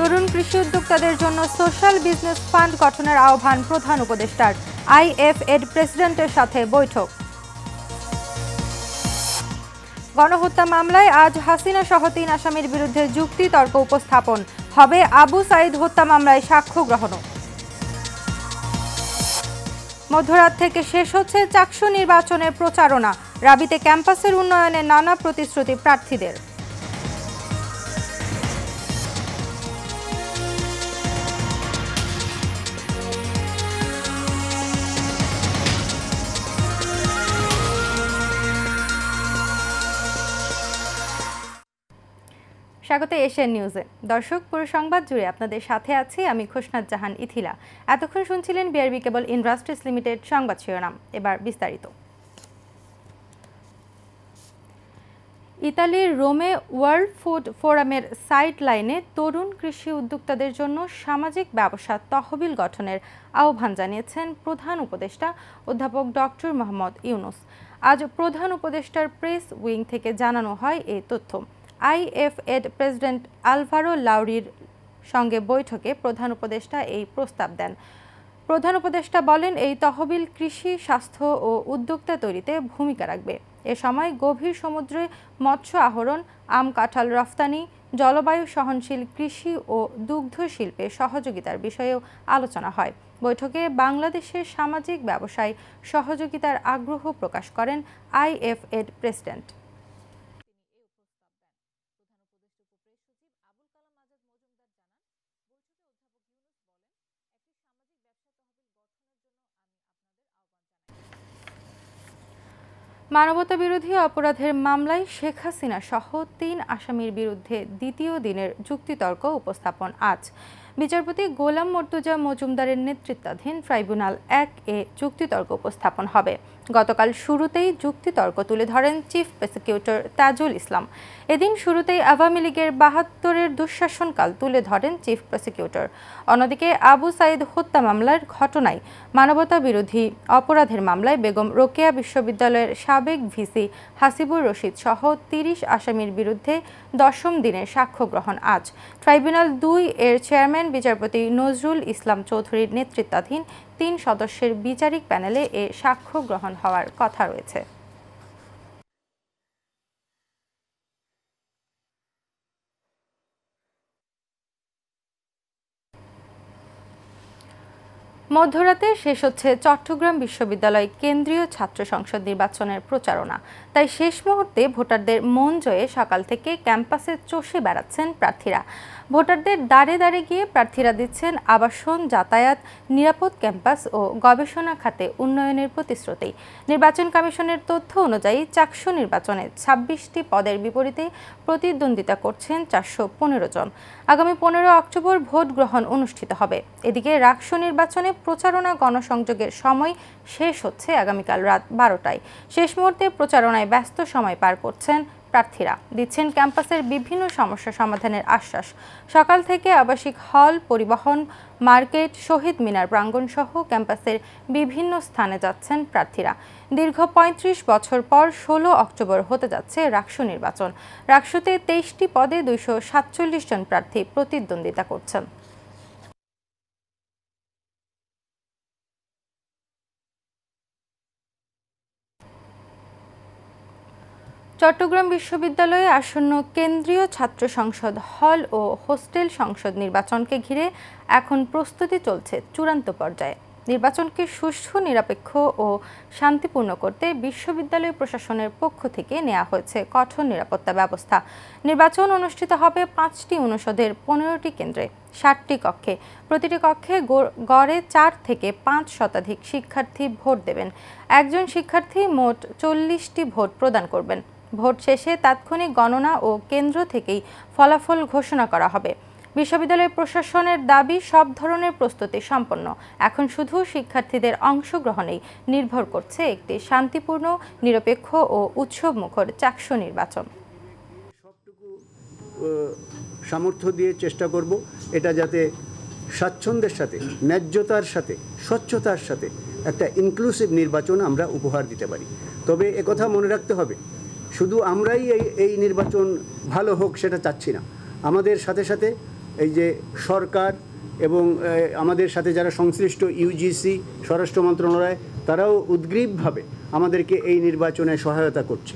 তরুণ কৃষি উদ্যোক্তাদের জন্য সোশ্যাল বিজনেস ফান্ড গঠনের আহ্বান প্রধান উপদেষ্টার। আইএফএড প্রেসিডেন্টের সাথে বৈঠক। গণহত্যা মামলায় আজ হাসিনা সহ ৩ আসামির বিরুদ্ধে যুক্তি তর্ক উপস্থাপন হবে। আবু সাঈদ হত্যা মামলায় সাক্ষ্য গ্রহণও। মধ্যরাত থেকে শেষ হচ্ছে চাকসু নির্বাচনের প্রচারণা। রাবিতে ক্যাম্পাসের উন্নয়নে নানা প্রতিশ্রুতি প্রার্থীদের। স্বাগত এশিয়ান নিউজে। দর্শক, পুরো সংবাদ জুড়ে আপনাদের সাথে আছি আমি খোসনাত জাহান ইথিলা। এতক্ষণ শুনছিলেন বিআরবি কেবল ইন্ডাস্ট্রিজ লিমিটেড সংবাদ শিরোনাম। এবার বিস্তারিত। ইতালির রোমে ওয়ার্ল্ড ফুড ফোরামের সাইড লাইনে তরুণ কৃষি উদ্যোক্তাদের জন্য সামাজিক ব্যবসা তহবিল গঠনের আহ্বান জানিয়েছেন প্রধান উপদেষ্টা অধ্যাপক ডক্টর মোহাম্মদ ইউনুস। আজ প্রধান উপদেষ্টার প্রেস উইং থেকে জানানো হয় এই তথ্য। আইএফএড প্রেসিডেন্ট আলভারো লাউরির সঙ্গে বৈঠকে প্রধান উপদেষ্টা এই প্রস্তাব দেন। প্রধান উপদেষ্টা বলেন, এই তহবিল কৃষি, স্বাস্থ্য ও উদ্যোক্তা তৈরিতে ভূমিকা রাখবে। এ সময় গভীর সমুদ্রে মৎস্য আহরণ, আম কাঁঠাল রফতানি, জলবায়ু সহনশীল কৃষি ও দুগ্ধ শিল্পে সহযোগিতার বিষয়েও আলোচনা হয়। বৈঠকে বাংলাদেশের সামাজিক ব্যবসায় সহযোগিতার আগ্রহ প্রকাশ করেন আইএফএড প্রেসিডেন্ট। মানবতাবিরোধী অপরাধের মামলায় শেখ হাসিনা সহ ৩ আসামির বিরুদ্ধে দ্বিতীয় দিনের যুক্তিতর্ক উপস্থাপন আজ। বিচারপতি গোলাম মর্তুজা মজুমদারের নেতৃত্বাধীন ট্রাইব্যুনাল ১-এ যুক্তিতর্ক উপস্থাপন হবে। গতকাল শুরুতেই যুক্তিতর্ক তুলে ধরেন চিফ প্রসিকিউটর তাজুল ইসলাম। এদিন শুরুতেই আওয়ামী লীগের ৭২-এর দুঃশাসনকাল তুলে ধরেন চিফ প্রসিকিউটর। অন্যদিকে আবু সাঈদ হত্যা মামলার ঘটনায় মানবতাবিরোধী অপরাধের মামলায় বেগম রোকেয়া বিশ্ববিদ্যালয়ের সাবেক ভিসি হাসিবুর রশিদ সহ ৩০ আসামির বিরুদ্ধে ১০ম দিনের সাক্ষ্য গ্রহণ আজ। ট্রাইব্যুনাল ২-এর চেয়ারম্যান বিচারপতি নজরুল ইসলাম চৌধুরীর নেতৃত্বাধীন ৩ সদস্যের বিচারিক প্যানেলে এ সাক্ষ্য গ্রহণ হওয়ার কথা রয়েছে। মধ্যরাতে শেষ হচ্ছে চট্টগ্রাম বিশ্ববিদ্যালয় কেন্দ্রীয় ছাত্র সংসদ নির্বাচনের প্রচারণা। তাই শেষ মুহূর্তে ভোটারদের মন জয়ে সকাল থেকে ক্যাম্পাসে চষে বেড়াচ্ছেন প্রার্থীরা। ভোটারদের দাঁড়ে দাঁড়ে গিয়ে প্রার্থীরা দিচ্ছেন আবাসন, যাতায়াত, নিরাপদ ক্যাম্পাস ও গবেষণা খাতে উন্নয়নের প্রতিশ্রুতি। নির্বাচন কমিশনের তথ্য অনুযায়ী চাকসু নির্বাচনে ২৬টি পদের বিপরীতে প্রতিদ্বন্দ্বিতা করছেন ৪১৫ জন। আগামী ১৫ অক্টোবর ভোট গ্রহণ অনুষ্ঠিত হবে। এদিকে রাকসু নির্বাচনে প্রচারণা গণসংযোগের সময় শেষ হচ্ছে আগামীকাল রাত ১২টায়। শেষ মুহূর্তে প্রচারণায় ব্যস্ত সময় পার করছেন প্রার্থীরা, দিচ্ছেন ক্যাম্পাসের বিভিন্ন সমস্যা সমাধানের আশ্বাস। সকাল থেকে আবাসিক হল, পরিবহন, মার্কেট, শহীদ মিনার প্রাঙ্গণ সহ ক্যাম্পাসের বিভিন্ন স্থানে যাচ্ছেন প্রার্থীরা। দীর্ঘ ৩৫ বছর পর ১৬ অক্টোবর হতে যাচ্ছে রাকসু নির্বাচন। রাকসুতে ২৩টি পদে ২৪৭ জন প্রার্থী প্রতিদ্বন্দ্বিতা করছেন। চট্টগ্রাম বিশ্ববিদ্যালয়ে আসন্ন কেন্দ্রীয় ছাত্র সংসদ হল ও হোস্টেল সংসদ নির্বাচনকে ঘিরে এখন প্রস্তুতি চলছে চূড়ান্ত পর্যায়ে। নির্বাচনকে সুষ্ঠু, নিরপেক্ষ ও শান্তিপূর্ণ করতে বিশ্ববিদ্যালয় প্রশাসনের পক্ষ থেকে নেওয়া হয়েছে কঠোর নিরাপত্তা ব্যবস্থা। নির্বাচন অনুষ্ঠিত হবে ৫টি অনুষদের ১৫টি কেন্দ্রে, ৬০টি কক্ষে। প্রতিটি কক্ষে গড়ে ৪ থেকে ৫ শতাধিক শিক্ষার্থী ভোট দেবেন। একজন শিক্ষার্থী মোট ৪০টি ভোট প্রদান করবেন। ভোট শেষে তাৎক্ষণিক গণনা ও কেন্দ্র থেকেই ফলাফল ঘোষণা করা হবে। বিশ্ববিদ্যালয় প্রশাসনের দাবি, সব ধরনের প্রস্তুতি সম্পন্ন। এখন শুধু শিক্ষার্থীদের অংশগ্রহণেই নির্ভর করছে একটি শান্তিপূর্ণ, নিরপেক্ষ ও উৎসবমুখর চাকসু নির্বাচন। সবটুকু সামর্থ্য দিয়ে চেষ্টা করব এটা যাতে স্বাচ্ছন্দ্যের সাথে, ন্যায্যতার সাথে, স্বচ্ছতার সাথে একটা ইনক্লুসিভ নির্বাচন আমরা উপহার দিতে পারি। তবে একথা মনে রাখতে হবে, শুধু আমরাই এই নির্বাচন ভালো হোক সেটা চাচ্ছি না। আমাদের সাথে সাথে এই যে সরকার এবং আমাদের সাথে যারা সংশ্লিষ্ট ইউজিসি, স্বরাষ্ট্র মন্ত্রণালয়, তারাও উদ্গ্রীবভাবে আমাদেরকে এই নির্বাচনে সহায়তা করছে।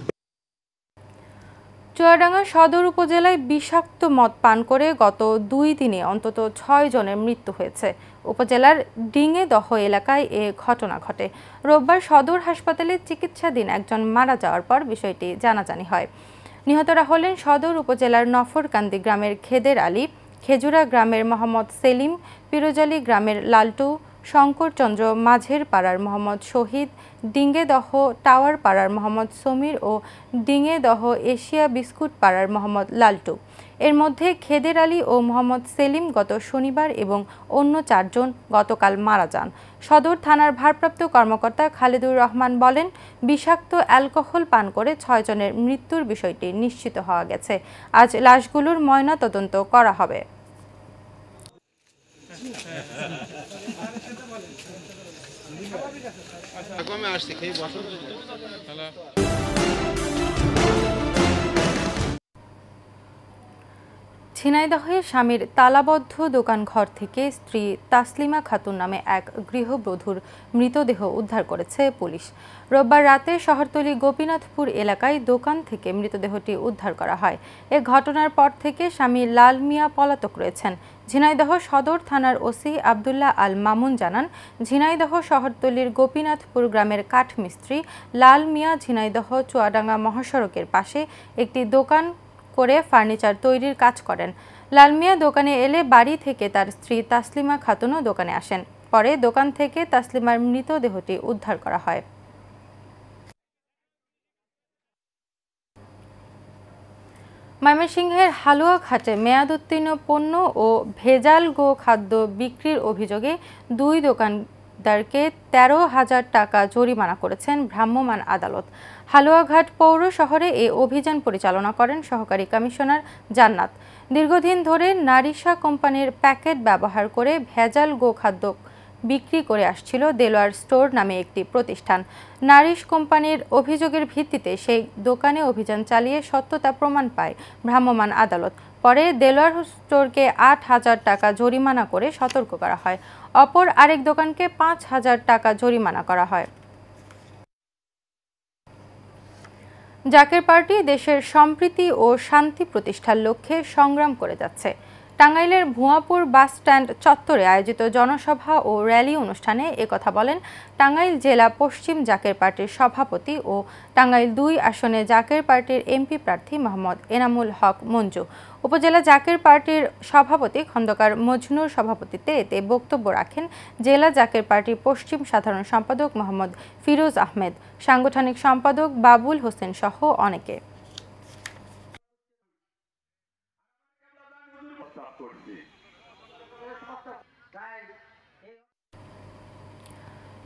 চুয়াডাঙ্গা সদর উপজেলায় বিষাক্ত মদ পান করে গত 2 দিনে অন্তত 6 জনের মৃত্যু হয়েছে। উপজেলার ডিঙেদহ এলাকায় এ ঘটনা ঘটে। রোববার সদর হাসপাতালে চিকিৎসাধীন একজন মারা যাওয়ার পর বিষয়টি জানাজানি হয়। নিহতরা হলেন সদর উপজেলার নফরকান্দি গ্রামের খেদের আলী, খেজুরা গ্রামের মোহাম্মদ সেলিম, পিরোজালি গ্রামের লালটু, শঙ্করচন্দ্র মাঝের পাড়ার মোহাম্মদ শহীদ, ডিঙ্গেদহ টাওয়ার পাড়ার মোহাম্মদ সমীর ও ডিঙ্গেদহ এশিয়া বিস্কুট পাড়ার মোহাম্মদ লালটু। এর মধ্যে খেদের আলী ও মোহাম্মদ সেলিম গত শনিবার এবং অন্য 4 জন গতকাল মারা যান। সদর থানার ভারপ্রাপ্ত কর্মকর্তা খালেদুর রহমান বলেন, বিষাক্ত অ্যালকোহল পান করে 6 জনের মৃত্যুর বিষয়টি নিশ্চিত হওয়া গেছে। আজ লাশগুলোর ময়নাতদন্ত করা হবে। ঝিনাইদহে স্বামীর তালাবদ্ধ দোকানঘর থেকে স্ত্রী তাসলিমা খাতুন নামে এক গৃহবধূর মৃতদেহ উদ্ধার করেছে পুলিশ। রোববার রাতে শহরতলি গোপীনাথপুর এলাকায় দোকান থেকে মৃতদেহটি উদ্ধার করা হয়। এ ঘটনার পর থেকে স্বামী লাল মিয়া পলাতক রয়েছেন। ঝিনাইদহ সদর থানার ওসি আবদুল্লাহ আল মামুন জানান, ঝিনাইদহ শহরতলির গোপীনাথপুর গ্রামের কাঠমিস্ত্রি লাল মিয়া ঝিনাইদহ চুয়াডাঙ্গা মহাসড়কের পাশে একটি দোকান করে ফার্নিচার তৈরির কাজ করেন। লাল মিয়া দোকানে এলে বাড়ি থেকে তার স্ত্রী তাসলিমা খাতুনও দোকানে আসেন। পরে দোকান থেকে তাসলিমার মৃতদেহটি উদ্ধার করা হয়। ময়মনসিংহের হালুয়াঘাটে মেয়াদোত্তীর্ণ পণ্য ও ভেজাল গোখাদ্য বিক্রির অভিযোগে 2 দোকানদারকে 13,000 টাকা জরিমানা করেছেন ভ্রাম্যমাণ আদালত। হালুয়াঘাট পৌর শহরে এ অভিযান পরিচালনা করেন সহকারী কমিশনার জান্নাত। দীর্ঘদিন ধরে নারিশা কোম্পানির প্যাকেট ব্যবহার করে ভেজাল গোখাদ্য বিক্রি করে আসছিল দেলোয়ার স্টোর নামে একটি প্রতিষ্ঠান। নারিশ কোম্পানির অভিযোগের ভিত্তিতে সেই দোকানে অভিযান চালিয়ে সত্যতা প্রমাণ পায় ভ্রাম্যমাণ আদালত। পরে দেলোয়ার স্টোরকে 8,000 টাকা জরিমানা করে সতর্ক করা হয়। অপর আরেক দোকানকে 5,000 টাকা জরিমানা করা হয়। জাকের পার্টি দেশের সম্প্রীতি ও শান্তি প্রতিষ্ঠার লক্ষ্যে সংগ্রাম করে যাচ্ছে। টাঙ্গাইলের ভুয়াপুর বাস স্ট্যান্ড চত্বরে আয়োজিত জনসভা ও র্যালি অনুষ্ঠানে একথা বলেন টাঙ্গাইল জেলা পশ্চিম জাকের পার্টির সভাপতি ও টাঙ্গাইল 2 আসনে জাকের পার্টির এমপি প্রার্থী মোহাম্মদ এনামুল হক মঞ্জু। উপজেলা জাকের পার্টির সভাপতি খন্দকার মজনুর সভাপতিত্বে এতে বক্তব্য রাখেন জেলা জাকের পার্টির পশ্চিম সাধারণ সম্পাদক মোহাম্মদ ফিরোজ আহমেদ, সাংগঠনিক সম্পাদক বাবুল হোসেন সহ অনেকে।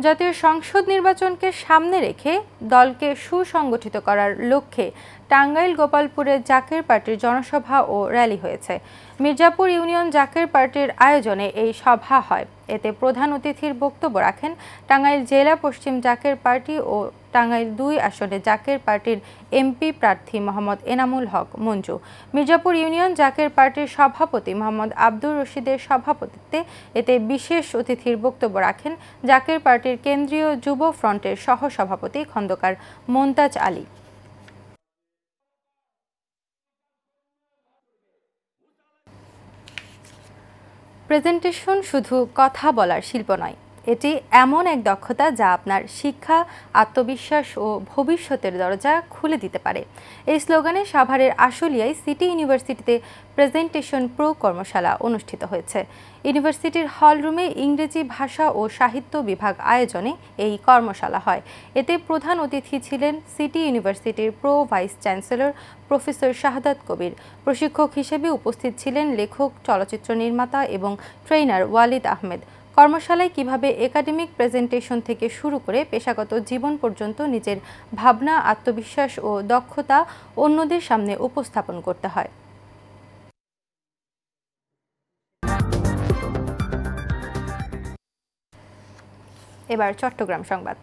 জাতীয় সংসদ নির্বাচনকে সামনে রেখে দলকে সুসংগঠিত করার লক্ষ্যে টাঙ্গাইল গোপালপুরে জাকের পার্টির জনসভা ও র্যালি হয়েছে। মির্জাপুর ইউনিয়ন জাকের পার্টির আয়োজনে এই সভা হয়। এতে প্রধান অতিথির বক্তব্য রাখেন টাঙ্গাইল জেলা পশ্চিম জাকের পার্টি ও টাঙ্গাইল 2 আসনে জাকের পার্টির এমপি প্রার্থী মোহাম্মদ এনামুল হক মঞ্জু। মির্জাপুর ইউনিয়ন জাকের পার্টির সভাপতি মোহাম্মদ আব্দুর রশিদের সভাপতিত্বে এতে বিশেষ অতিথির বক্তব্য রাখেন জাকের পার্টির কেন্দ্রীয় যুব ফ্রন্টের সহসভাপতি খন্দকার মোন্তাজ আলী। প্রেজেন্টেশন শুধু কথা বলার শিল্প নয়, এটি এমন এক দক্ষতা যা আপনার শিক্ষা, আত্মবিশ্বাস ও ভবিষ্যতের দরজা খুলে দিতে পারে। এই স্লোগানে সাভারের আশুলিয়ায় সিটি ইউনিভার্সিটিতে প্রেজেন্টেশন প্রো কর্মশালা অনুষ্ঠিত হয়েছে। ইউনিভার্সিটির হলরুমে ইংরেজি ভাষা ও সাহিত্য বিভাগ আয়োজনে এই কর্মশালা হয়। এতে প্রধান অতিথি ছিলেন সিটি ইউনিভার্সিটির প্রো ভাইস চ্যান্সেলর প্রফেসর শাহাদাত কবির। প্রশিক্ষক হিসেবে উপস্থিত ছিলেন লেখক, চলচ্চিত্র নির্মাতা এবং ট্রেনার ওয়ালিদ আহমেদ। কর্মশালায় কিভাবে একাডেমিক প্রেজেন্টেশন থেকে শুরু করে পেশাগত জীবন পর্যন্ত নিজের ভাবনা, আত্মবিশ্বাস ও দক্ষতা অন্যদের সামনে উপস্থাপন করতে হয়। এবার চট্টগ্রাম সংবাদ।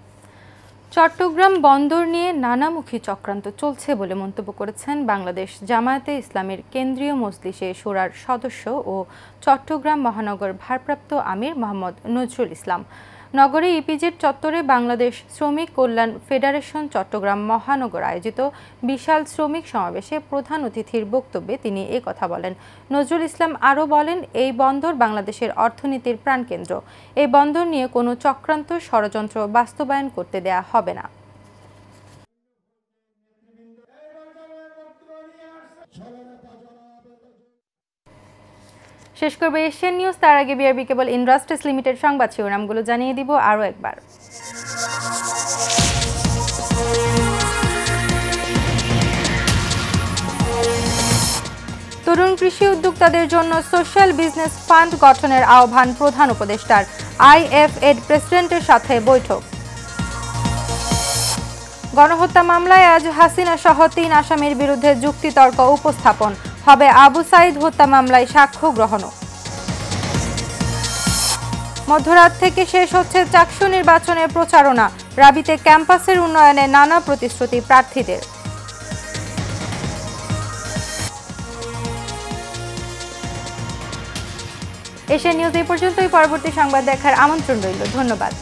চট্টগ্রাম বন্দর নিয়ে নানামুখী চক্রান্ত চলছে বলে মন্তব্য করেছেন বাংলাদেশ জামায়াতে ইসলামীর কেন্দ্রীয় মজলিসে শোরার সদস্য ও চট্টগ্রাম মহানগর ভারপ্রাপ্ত আমির মোহাম্মদ নজরুল ইসলাম। নগরে ইপিজেড চত্বরে বাংলাদেশ শ্রমিক কল্যাণ ফেডারেশন চট্টগ্রাম মহানগর আয়োজিত বিশাল শ্রমিক সমাবেশে প্রধান অতিথির বক্তব্যে তিনি কথা বলেন। নজরুল ইসলাম আরও বলেন, এই বন্দর বাংলাদেশের অর্থনীতির প্রাণকেন্দ্র। এই বন্দর নিয়ে কোনো চক্রান্ত ষড়যন্ত্র বাস্তবায়ন করতে দেয়া হবে না। শেষ করবে এশিয়ান নিউজ, তার আগে বিআরবি কেবল ইন্ডাস্ট্রিজ লিমিটেড সংবাদ শিরোনামগুলো জানিয়ে দিব আরও একবার। তরুণ কৃষি উদ্যোক্তাদের জন্য সোশ্যাল বিজনেস ফান্ড গঠনের আহ্বান প্রধান উপদেষ্টার। IFED প্রেসিডেন্টের সাথে বৈঠক। গণহত্যা মামলায় আজ হাসিনা সহ 3 আসামির বিরুদ্ধে যুক্তিতর্ক উপস্থাপন হবে। আবু সাইদ হত্যা মামলায় সাক্ষ্য গ্রহণও। মধ্যরাত থেকে শেষ হচ্ছে চাকসু নির্বাচনের প্রচারণা। রাবিতে ক্যাম্পাসের উন্নয়নে নানা প্রতিশ্রুতি প্রার্থীদের। এশিয়ান নিউজ এই পর্যন্তই। পরবর্তী সংবাদ দেখার আমন্ত্রণ রইল। ধন্যবাদ।